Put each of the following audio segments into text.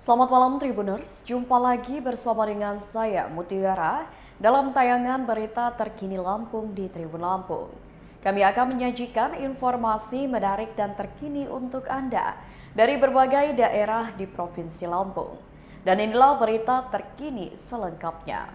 Selamat malam Tribuners, jumpa lagi bersama dengan saya Mutiara dalam tayangan berita terkini Lampung di Tribun Lampung. Kami akan menyajikan informasi menarik dan terkini untuk Anda dari berbagai daerah di Provinsi Lampung. Dan inilah berita terkini selengkapnya.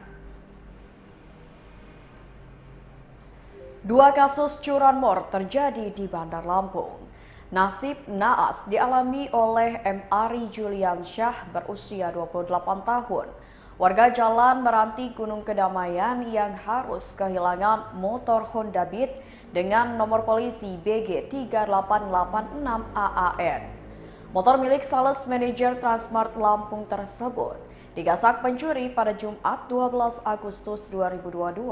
Dua kasus curanmor terjadi di Bandar Lampung. Nasib naas dialami oleh M. Ari Juliansyah berusia 28 tahun. Warga Jalan Meranti Gunung Kedamaian yang harus kehilangan motor Honda Beat dengan nomor polisi BG 3886 AAN. Motor milik sales manajer Transmart Lampung tersebut digasak pencuri pada Jumat 12 Agustus 2022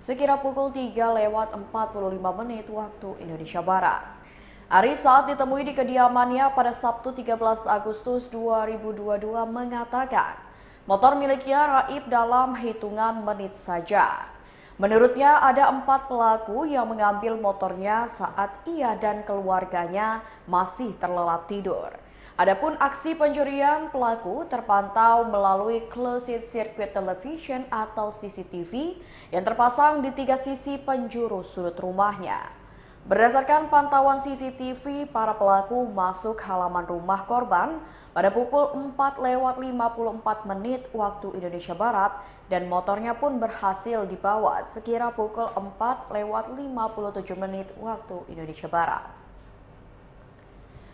sekira pukul 3:45 waktu Indonesia Barat. Ari saat ditemui di kediamannya pada Sabtu 13 Agustus 2022 mengatakan motor miliknya raib dalam hitungan menit saja. Menurutnya ada 4 pelaku yang mengambil motornya saat ia dan keluarganya masih terlelap tidur. Adapun aksi pencurian pelaku terpantau melalui closed circuit television atau CCTV yang terpasang di 3 sisi penjuru sudut rumahnya. Berdasarkan pantauan CCTV, para pelaku masuk halaman rumah korban pada pukul 4:54 waktu Indonesia Barat dan motornya pun berhasil dibawa sekira pukul 4:57 waktu Indonesia Barat.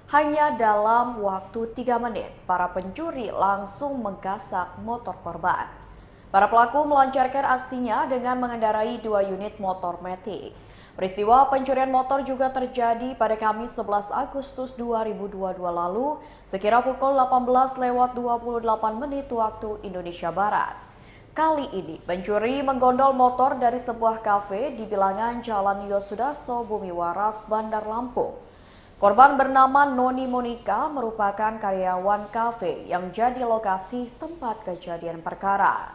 Hanya dalam waktu 3 menit, para pencuri langsung menggasak motor korban. Para pelaku melancarkan aksinya dengan mengendarai 2 unit motor Matic. Peristiwa pencurian motor juga terjadi pada Kamis 11 Agustus 2022 lalu, sekira pukul 18:28 waktu Indonesia Barat. Kali ini, pencuri menggondol motor dari sebuah kafe di bilangan Jalan Yosudarso Bumi Waras, Bandar Lampung. Korban bernama Noni Monika merupakan karyawan kafe yang jadi lokasi tempat kejadian perkara.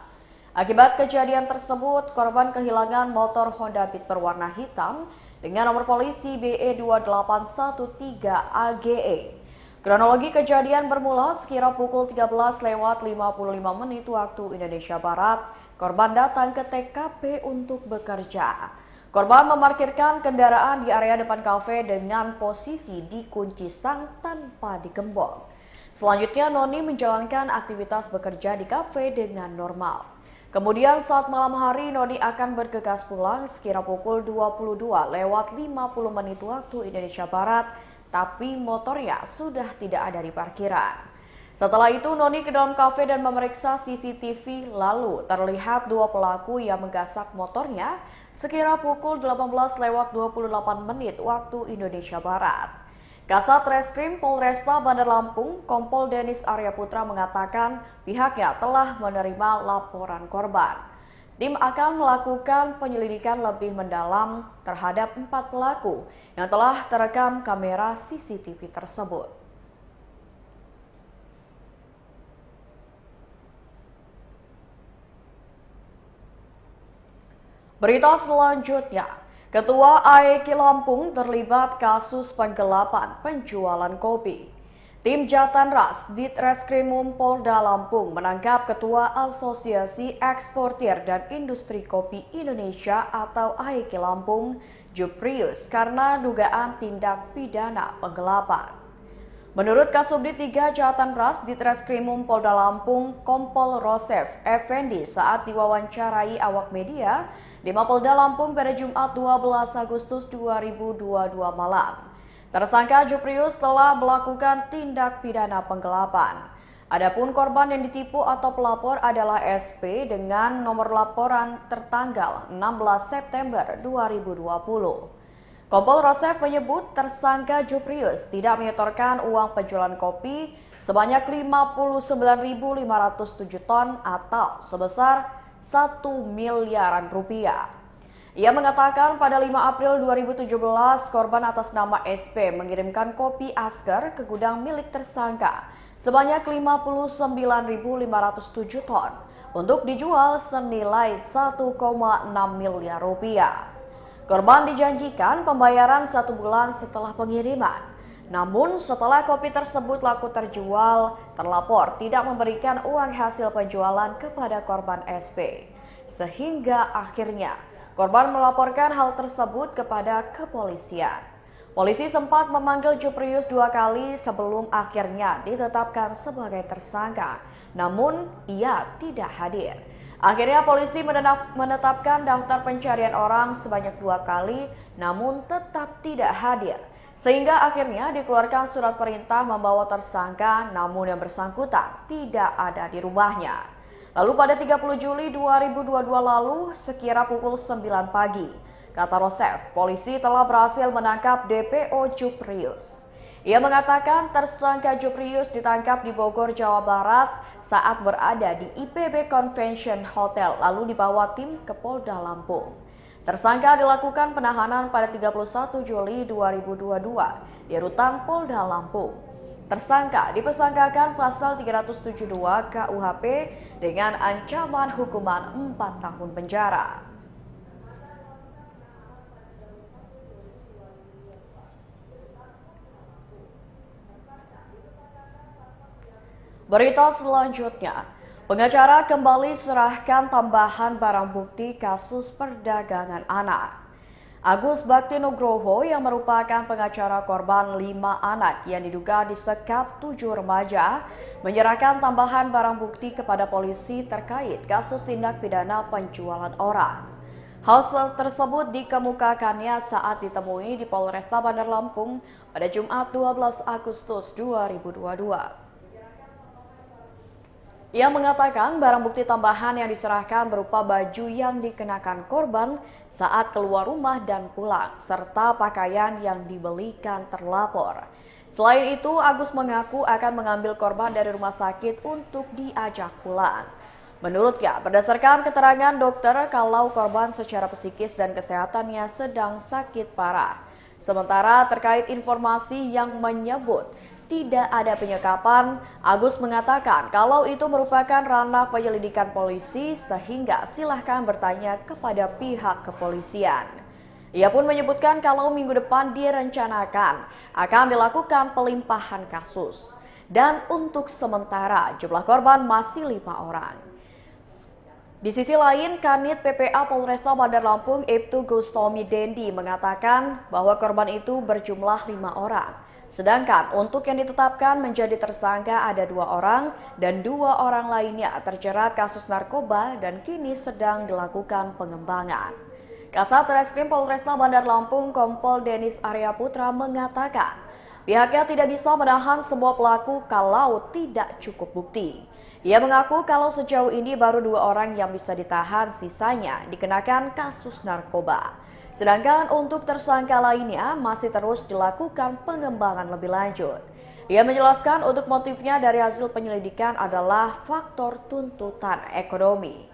Akibat kejadian tersebut, korban kehilangan motor Honda Beat berwarna hitam dengan nomor polisi BE 2813 AGE. Kronologi kejadian bermula sekira pukul 13:55 waktu Indonesia Barat. Korban datang ke TKP untuk bekerja. Korban memarkirkan kendaraan di area depan kafe dengan posisi dikunci stang tanpa digembok. Selanjutnya, Noni menjalankan aktivitas bekerja di kafe dengan normal. Kemudian saat malam hari, Noni akan bergegas pulang sekira pukul 22:50 waktu Indonesia Barat, tapi motornya sudah tidak ada di parkiran. Setelah itu, Noni ke dalam kafe dan memeriksa CCTV, lalu terlihat 2 pelaku yang menggasak motornya sekira pukul 18:28 waktu Indonesia Barat. Kasat Reskrim Polresta Bandar Lampung, Kompol Denis Arya Putra mengatakan pihaknya telah menerima laporan korban. Tim akan melakukan penyelidikan lebih mendalam terhadap 4 pelaku yang telah terekam kamera CCTV tersebut. Berita selanjutnya. Ketua AEK Lampung terlibat kasus penggelapan penjualan kopi. Tim Jatanras Ditreskrimum Polda Lampung menangkap Ketua Asosiasi Eksportir dan Industri Kopi Indonesia atau AEK Lampung, Juprius, karena dugaan tindak pidana penggelapan. Menurut Kasubdit 3 Jatanras Ditreskrimum Polda Lampung, Kompol Rosef Effendi saat diwawancarai awak media di Mapolda Lampung pada Jumat 12 Agustus 2022 malam. Tersangka Juprius telah melakukan tindak pidana penggelapan. Adapun korban yang ditipu atau pelapor adalah SP dengan nomor laporan tertanggal 16 September 2020. Kompol Rosef menyebut tersangka Juprius tidak menyetorkan uang penjualan kopi sebanyak 59.507 ton atau sebesar 1 miliaran rupiah. Ia mengatakan pada 5 April 2017 korban atas nama SP mengirimkan kopi Asker ke gudang milik tersangka sebanyak 59.507 ton untuk dijual senilai 1,6 miliar rupiah. Korban dijanjikan pembayaran 1 bulan setelah pengiriman. Namun setelah kopi tersebut laku terjual, terlapor tidak memberikan uang hasil penjualan kepada korban SP. Sehingga akhirnya korban melaporkan hal tersebut kepada kepolisian. Polisi sempat memanggil Juprius 2 kali sebelum akhirnya ditetapkan sebagai tersangka. Namun ia tidak hadir. Akhirnya polisi menetapkan daftar pencarian orang sebanyak 2 kali, namun tetap tidak hadir. Sehingga akhirnya dikeluarkan surat perintah membawa tersangka, namun yang bersangkutan tidak ada di rumahnya. Lalu pada 30 Juli 2022 lalu, sekira pukul 9 pagi, kata Rosef, polisi telah berhasil menangkap DPO Juprius. Ia mengatakan tersangka Juprius ditangkap di Bogor, Jawa Barat saat berada di IPB Convention Hotel, lalu dibawa tim ke Polda Lampung. Tersangka dilakukan penahanan pada 31 Juli 2022 di rutan Polda Lampung. Tersangka dipersangkakan pasal 372 KUHP dengan ancaman hukuman 4 tahun penjara. Berita selanjutnya, pengacara kembali serahkan tambahan barang bukti kasus perdagangan anak. Agus Bakti Nugroho yang merupakan pengacara korban 5 anak yang diduga disekap 7 remaja menyerahkan tambahan barang bukti kepada polisi terkait kasus tindak pidana penjualan orang. Hal tersebut dikemukakannya saat ditemui di Polresta Bandar Lampung pada Jumat 12 Agustus 2022. Ia mengatakan barang bukti tambahan yang diserahkan berupa baju yang dikenakan korban saat keluar rumah dan pulang, serta pakaian yang dibelikan terlapor. Selain itu, Agus mengaku akan mengambil korban dari rumah sakit untuk diajak pulang. Menurutnya, berdasarkan keterangan dokter, kalau korban secara psikis dan kesehatannya sedang sakit parah. Sementara terkait informasi yang menyebut tidak ada penyekapan, Agus mengatakan kalau itu merupakan ranah penyelidikan polisi sehingga silahkan bertanya kepada pihak kepolisian. Ia pun menyebutkan kalau minggu depan direncanakan akan dilakukan pelimpahan kasus. Dan untuk sementara jumlah korban masih 5 orang. Di sisi lain, Kanit PPA Polresta Bandar Lampung Ibtu Gustomi Dendi mengatakan bahwa korban itu berjumlah 5 orang. Sedangkan untuk yang ditetapkan menjadi tersangka ada 2 orang dan 2 orang lainnya terjerat kasus narkoba dan kini sedang dilakukan pengembangan. Kasat Reskrim Polresta Bandar Lampung Kompol Denis Arya Putra mengatakan pihaknya tidak bisa menahan semua pelaku kalau tidak cukup bukti. Ia mengaku kalau sejauh ini baru 2 orang yang bisa ditahan, sisanya dikenakan kasus narkoba. Sedangkan untuk tersangka lainnya masih terus dilakukan pengembangan lebih lanjut. Ia menjelaskan untuk motifnya dari hasil penyelidikan adalah faktor tuntutan ekonomi.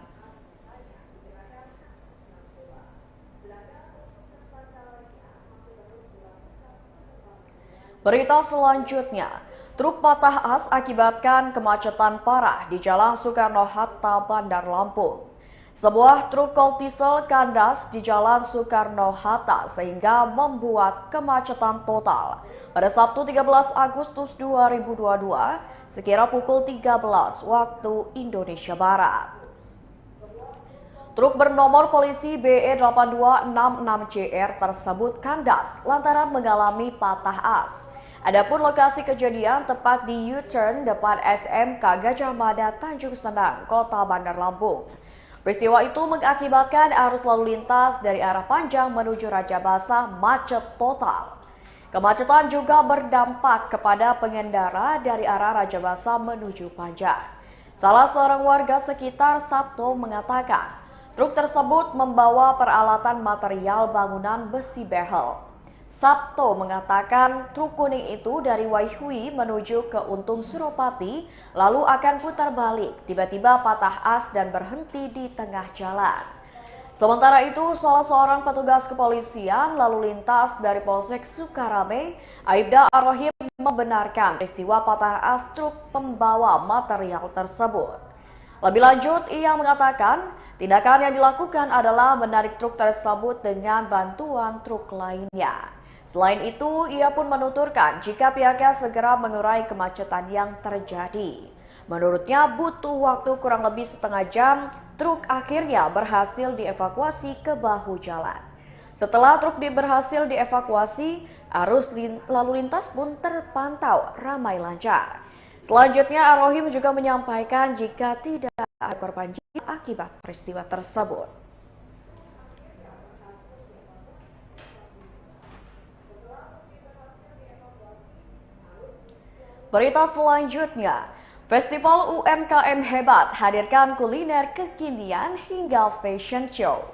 Berita selanjutnya, truk patah as akibatkan kemacetan parah di Jalan Soekarno-Hatta, Bandar Lampung. Sebuah truk koltisel kandas di Jalan Soekarno-Hatta sehingga membuat kemacetan total. Pada Sabtu 13 Agustus 2022, sekira pukul 13 waktu Indonesia Barat. Truk bernomor polisi BE8266CR tersebut kandas lantaran mengalami patah as. Adapun lokasi kejadian tepat di U-turn depan SMK Gajah Mada Tanjung Senang, Kota Bandar Lampung. Peristiwa itu mengakibatkan arus lalu lintas dari arah Panjang menuju Raja Basah macet total. Kemacetan juga berdampak kepada pengendara dari arah Raja Basah menuju Panjang. Salah seorang warga sekitar Sabtu mengatakan, truk tersebut membawa peralatan material bangunan besi behel. Sabto mengatakan truk kuning itu dari Waihui menuju ke Untung Suropati, lalu akan putar balik, tiba-tiba patah as dan berhenti di tengah jalan. Sementara itu, salah seorang petugas kepolisian lalu lintas dari Polsek Sukarame, Aibda Ar-Rahim, membenarkan peristiwa patah as truk pembawa material tersebut. Lebih lanjut, ia mengatakan tindakan yang dilakukan adalah menarik truk tersebut dengan bantuan truk lainnya. Selain itu, ia pun menuturkan jika pihaknya segera mengurai kemacetan yang terjadi. Menurutnya butuh waktu kurang lebih setengah jam, truk akhirnya berhasil dievakuasi ke bahu jalan. Setelah truk berhasil dievakuasi, arus lalu lintas pun terpantau ramai lancar. Selanjutnya, Ar-Rohim juga menyampaikan jika tidak ada korban jiwa akibat peristiwa tersebut. Berita selanjutnya, Festival UMKM hebat hadirkan kuliner kekinian hingga fashion show.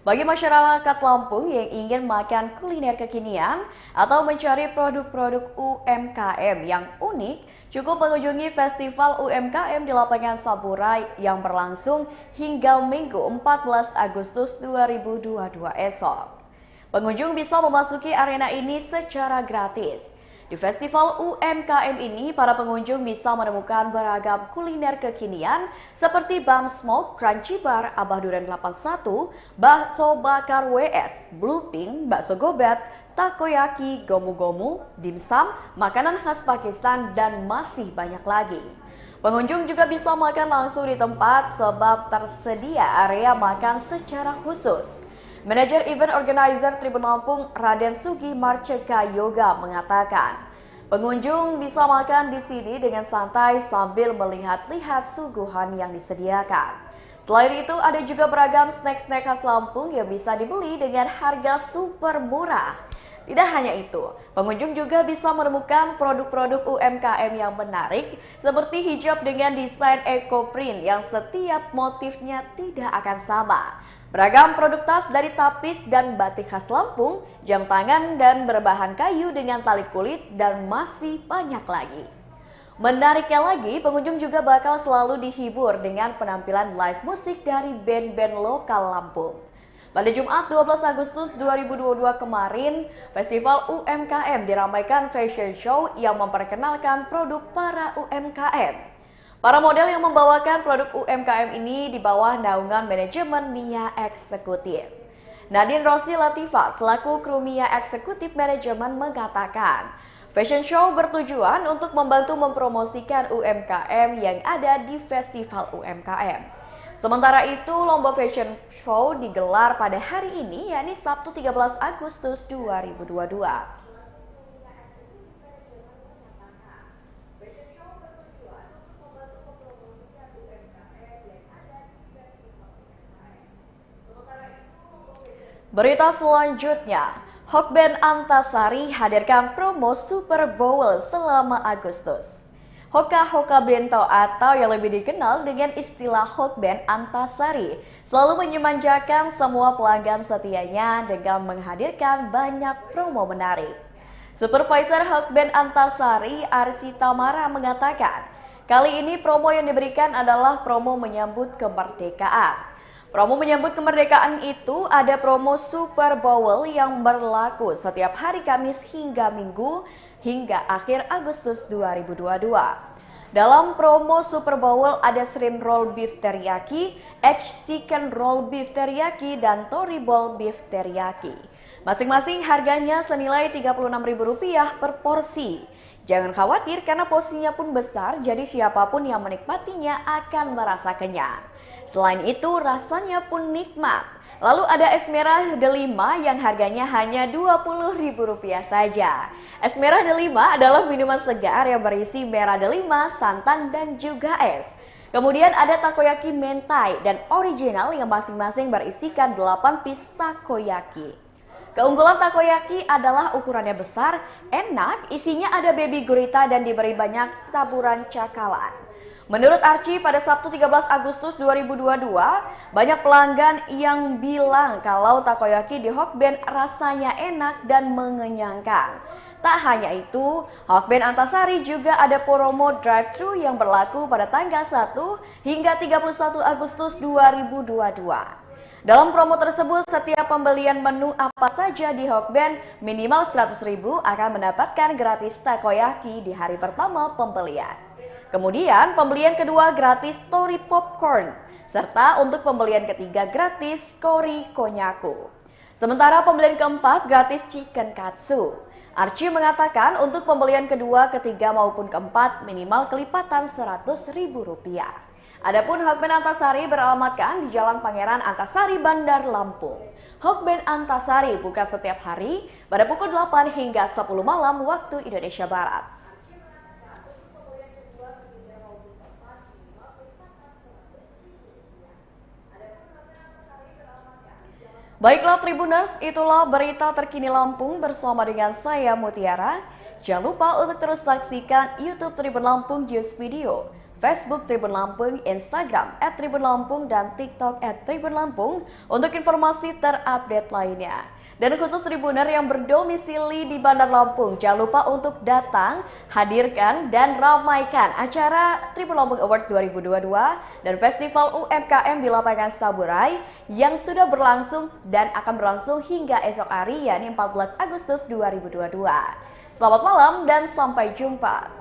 Bagi masyarakat Lampung yang ingin makan kuliner kekinian atau mencari produk-produk UMKM yang unik, cukup mengunjungi Festival UMKM di Lapangan Saburai yang berlangsung hingga Minggu 14 Agustus 2022 esok. Pengunjung bisa memasuki arena ini secara gratis. Di Festival UMKM ini, para pengunjung bisa menemukan beragam kuliner kekinian seperti Bam Smoke, Crunchy Bar, Abah Duren 81, bakso bakar WS, Blue Pink, bakso gobet, takoyaki, gomu-gomu, dimsum, makanan khas Pakistan, dan masih banyak lagi. Pengunjung juga bisa makan langsung di tempat sebab tersedia area makan secara khusus. Manajer Event Organizer Tribun Lampung, Raden Sugi Marceka Yoga mengatakan, pengunjung bisa makan di sini dengan santai sambil melihat-lihat suguhan yang disediakan. Selain itu, ada juga beragam snack-snack khas Lampung yang bisa dibeli dengan harga super murah. Tidak hanya itu, pengunjung juga bisa menemukan produk-produk UMKM yang menarik seperti hijab dengan desain eco print yang setiap motifnya tidak akan sama. Beragam produk tas dari tapis dan batik khas Lampung, jam tangan dan berbahan kayu dengan tali kulit, dan masih banyak lagi. Menariknya lagi, pengunjung juga bakal selalu dihibur dengan penampilan live musik dari band-band lokal Lampung. Pada Jumat 12 Agustus 2022 kemarin, Festival UMKM diramaikan fashion show yang memperkenalkan produk para UMKM. Para model yang membawakan produk UMKM ini di bawah naungan manajemen Mia Eksekutif. Nadine Rosi Latifah selaku kru Mia Eksekutif Manajemen mengatakan, fashion show bertujuan untuk membantu mempromosikan UMKM yang ada di Festival UMKM. Sementara itu, lomba fashion show digelar pada hari ini, yakni Sabtu 13 Agustus 2022. Berita selanjutnya, Hokben Antasari hadirkan promo Super Bowl selama Agustus. Hoka Bento atau yang lebih dikenal dengan istilah Hokben Antasari selalu menyemanjakan semua pelanggan setianya dengan menghadirkan banyak promo menarik. Supervisor Hokben Antasari, Arsy Tamara mengatakan, kali ini promo yang diberikan adalah promo menyambut kemerdekaan. Promo menyambut kemerdekaan itu ada promo Super Bowl yang berlaku setiap hari Kamis hingga Minggu hingga akhir Agustus 2022. Dalam promo Super Bowl ada shrimp roll beef teriyaki, edge chicken roll beef teriyaki, dan tori ball beef teriyaki. Masing-masing harganya senilai Rp36.000 per porsi. Jangan khawatir karena porsinya pun besar, jadi siapapun yang menikmatinya akan merasa kenyang. Selain itu, rasanya pun nikmat. Lalu ada es merah delima yang harganya hanya Rp20.000 saja. Es merah delima adalah minuman segar yang berisi merah delima, santan, dan juga es. Kemudian ada takoyaki mentai dan original yang masing-masing berisikan 8 piece takoyaki. Keunggulan takoyaki adalah ukurannya besar, enak, isinya ada baby gurita dan diberi banyak taburan cakalang. Menurut Archie, pada Sabtu 13 Agustus 2022, banyak pelanggan yang bilang kalau takoyaki di Hokben rasanya enak dan mengenyangkan. Tak hanya itu, Hokben Antasari juga ada promo drive-thru yang berlaku pada tanggal 1 hingga 31 Agustus 2022. Dalam promo tersebut, setiap pembelian menu apa saja di Hokben minimal Rp100.000 akan mendapatkan gratis takoyaki di hari pertama pembelian. Kemudian pembelian kedua gratis tori popcorn, serta untuk pembelian ketiga gratis kori konyaku. Sementara pembelian keempat gratis chicken katsu. Archie mengatakan untuk pembelian kedua, ketiga maupun keempat minimal kelipatan Rp100.000. Adapun Hokben Antasari beralamatkan di Jalan Pangeran Antasari, Bandar Lampung. Hokben Antasari buka setiap hari pada pukul 8 hingga 10 malam waktu Indonesia Barat. Baiklah Tribuners, itulah berita terkini Lampung bersama dengan saya Mutiara. Jangan lupa untuk terus saksikan YouTube Tribun Lampung News Video, Facebook Tribun Lampung, Instagram @tribunlampung, dan TikTok @tribunlampung untuk informasi terupdate lainnya. Dan khusus Tribuner yang berdomisili di Bandar Lampung, jangan lupa untuk datang, hadirkan, dan ramaikan acara Tribun Lampung Award 2022 dan Festival UMKM di Lapangan Saburai yang sudah berlangsung dan akan berlangsung hingga esok hari, yakni 14 Agustus 2022. Selamat malam dan sampai jumpa.